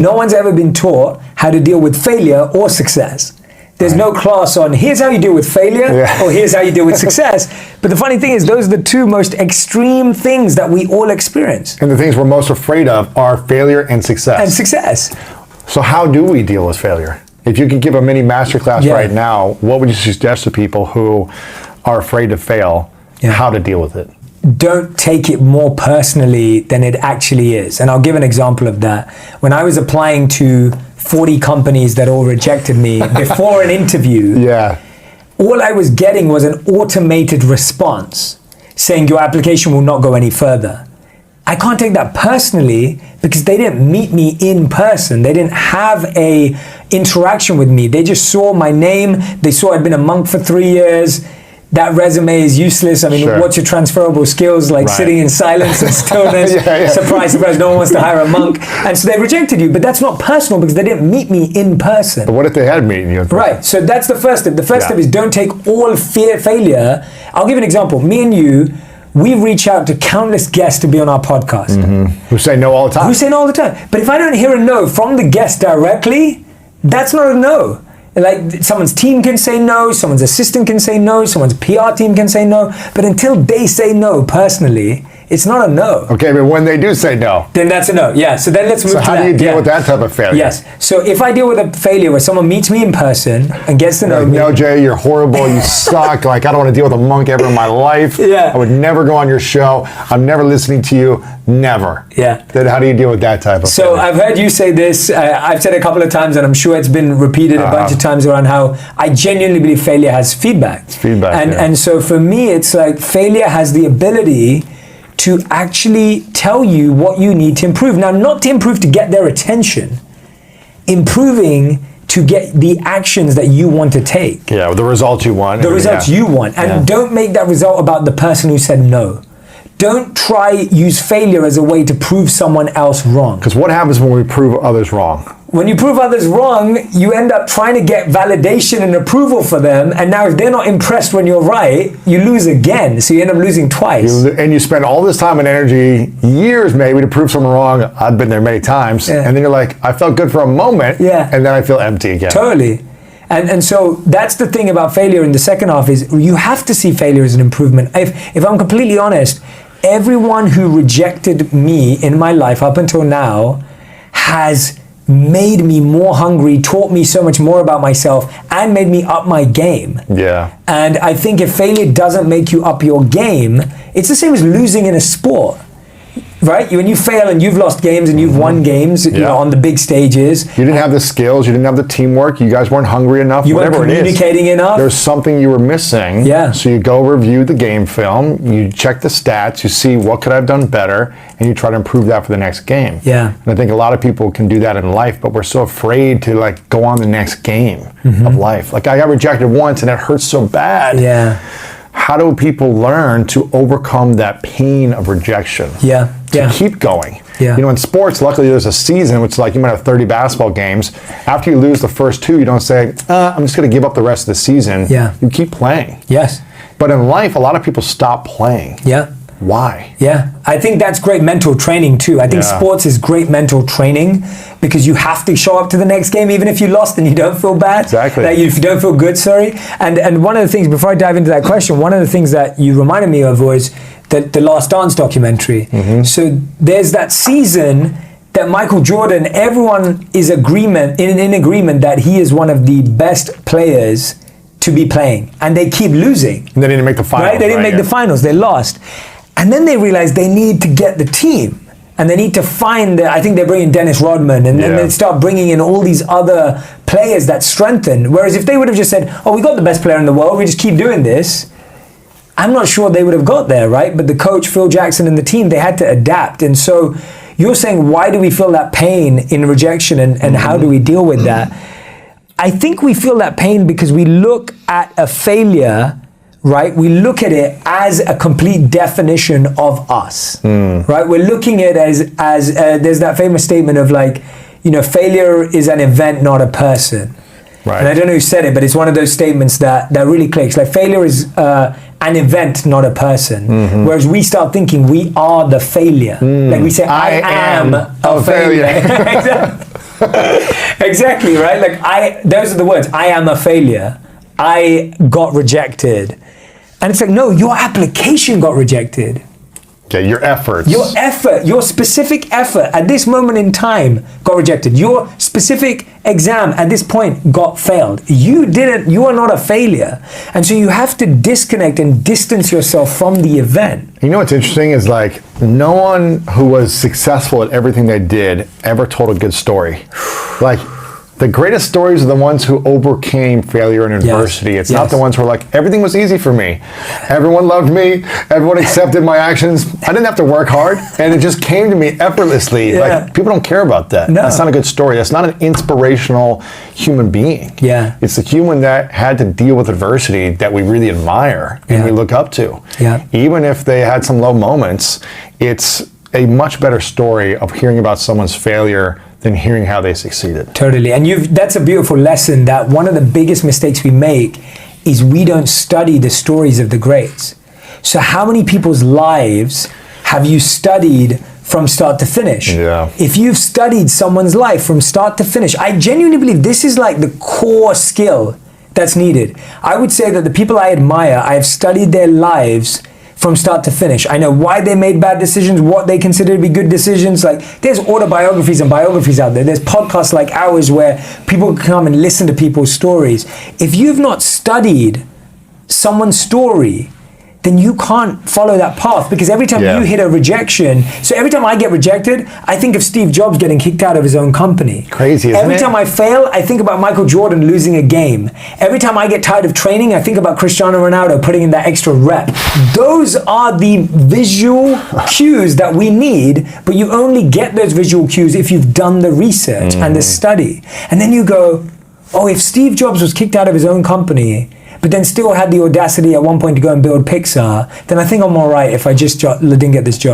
No one's ever been taught how to deal with failure or success. There's no class on here's how you deal with failure or here's how you deal with success. But the funny thing is those are the two most extreme things that we all experience. And the things we're most afraid of are failure and success. So how do we deal with failure? If you could give a mini masterclass right now, what would you suggest to people who are afraid to fail, how to deal with it? Don't take it more personally than it actually is. And I'll give an example of that. When I was applying to 40 companies that all rejected me before an interview, all I was getting was an automated response saying your application will not go any further. I can't take that personally because they didn't meet me in person. They didn't have a interaction with me. They just saw my name. They saw I'd been a monk for 3 years. That resume is useless. I mean, what's your transferable skills? Like sitting in silence and stillness. Surprise, surprise, no one wants to hire a monk. And so they rejected you, but that's not personal because they didn't meet me in person. But what if they had met you in person? Right, so that's the first step. The first step is don't take all failure. I'll give you an example. Me and you, we reach out to countless guests to be on our podcast. Who say no all the time. Who say no all the time. But if I don't hear a no from the guest directly, that's not a no. Like someone's team can say no, someone's assistant can say no, someone's PR team can say no, but until they say no personally, it's not a no. Okay, but when they do say no, then that's a no. Yeah. So then let's move to that. So how do you deal with that type of failure? Yes. So if I deal with a failure where someone meets me in person and gets to know me. No, Jay, you're horrible. You suck. Like I don't want to deal with a monk ever in my life. I would never go on your show. I'm never listening to you. Never. Then how do you deal with that type of failure? So I've heard you say this. I've said it a couple of times, and I'm sure it's been repeated a bunch of times around how I genuinely believe failure has feedback. It's feedback. And so for me, it's like failure has the ability to actually tell you what you need to improve. Now, not to improve to get their attention, improving to get the actions that you want to take. The results you want. The results you want. And don't make that result about the person who said no. Don't use failure as a way to prove someone else wrong. Because what happens when we prove others wrong? When you prove others wrong, you end up trying to get validation and approval for them. And now if they're not impressed when you're right, you lose again. So you end up losing twice. And you spend all this time and energy, years maybe, to prove someone wrong. I've been there many times. And then you're like, I felt good for a moment. And then I feel empty again. Totally. And so that's the thing about failure in the second half is you have to see failure as an improvement. If I'm completely honest, everyone who rejected me in my life up until now has made me more hungry, taught me so much more about myself, and made me up my game. And I think if failure doesn't make you up your game, it's the same as losing in a sport. Right? When you fail and you've lost games and you've won games, you know, on the big stages. You didn't have the skills, you didn't have the teamwork, you guys weren't hungry enough, you weren't communicating enough. There's something you were missing. So you go review the game film, you check the stats, you see what could I have done better, and you try to improve that for the next game. And I think a lot of people can do that in life, but we're so afraid to like go on the next game of life. Like I got rejected once and it hurts so bad. How do people learn to overcome that pain of rejection? To keep going. You know, in sports, luckily there's a season, which is like you might have 30 basketball games. After you lose the first 2, you don't say, I'm just going to give up the rest of the season. You keep playing. But in life, a lot of people stop playing. Why? I think that's great mental training too. I think sports is great mental training because you have to show up to the next game even if you lost and you don't feel bad. That you don't feel good, And one of the things, before I dive into that question, one of the things that you reminded me of was the Last Dance documentary. So there's that season that Michael Jordan, everyone is in agreement that he is one of the best players to be playing. And they keep losing. And they didn't make the finals. They didn't make the finals. They lost. And then they realized they need to get the team. And they need to find, I think they bring in Dennis Rodman, and then they start bringing in all these other players that strengthen. Whereas if they would have just said, we got the best player in the world, we just keep doing this, I'm not sure they would have got there, right? But the coach, Phil Jackson, and the team, they had to adapt. And so you're saying, why do we feel that pain in rejection and how do we deal with that? I think we feel that pain because we look at a failure, right? We look at it as a complete definition of us, right? We're looking at it as there's that famous statement of like, you know, failure is an event, not a person. And I don't know who said it, but it's one of those statements that really clicks. Like failure is an event, not a person. Whereas we start thinking we are the failure. Like we say, I am a failure. Exactly, right? Like those are the words. I am a failure. I got rejected. And it's like, no, your application got rejected. Okay, your efforts. Your effort, your specific effort at this moment in time got rejected. Your specific exam at this point got failed. You are not a failure. And so you have to disconnect and distance yourself from the event. You know what's interesting is like no one who was successful at everything they did ever told a good story. Like the greatest stories are the ones who overcame failure and adversity. It's not the ones who are like, everything was easy for me. Everyone loved me. Everyone accepted my actions. I didn't have to work hard. And it just came to me effortlessly. Like, people don't care about that. No. That's not a good story. That's not an inspirational human being. Yeah. It's the human that had to deal with adversity that we really admire and we look up to. Yeah. Even if they had some low moments, it's a much better story of hearing about someone's failure than hearing how they succeeded. Totally. And that's a beautiful lesson, that one of the biggest mistakes we make is we don't study the stories of the greats. So how many people's lives have you studied from start to finish? Yeah. If you've studied someone's life from start to finish, I genuinely believe this is like the core skill that's needed. I would say that the people I admire, I've studied their lives from start to finish. I know why they made bad decisions, what they consider to be good decisions. Like, there's autobiographies and biographies out there. There's podcasts like ours where people can come and listen to people's stories. If you've not studied someone's story, then you can't follow that path, because every time you hit a rejection, so every time I get rejected, I think of Steve Jobs getting kicked out of his own company. Crazy, isn't it? Every time I fail, I think about Michael Jordan losing a game. Every time I get tired of training, I think about Cristiano Ronaldo putting in that extra rep. Those are the visual cues that we need, but you only get those visual cues if you've done the research and the study. And then you go, oh, if Steve Jobs was kicked out of his own company, but then still had the audacity at one point to go and build Pixar, then I think I'm all right if I just didn't get this job.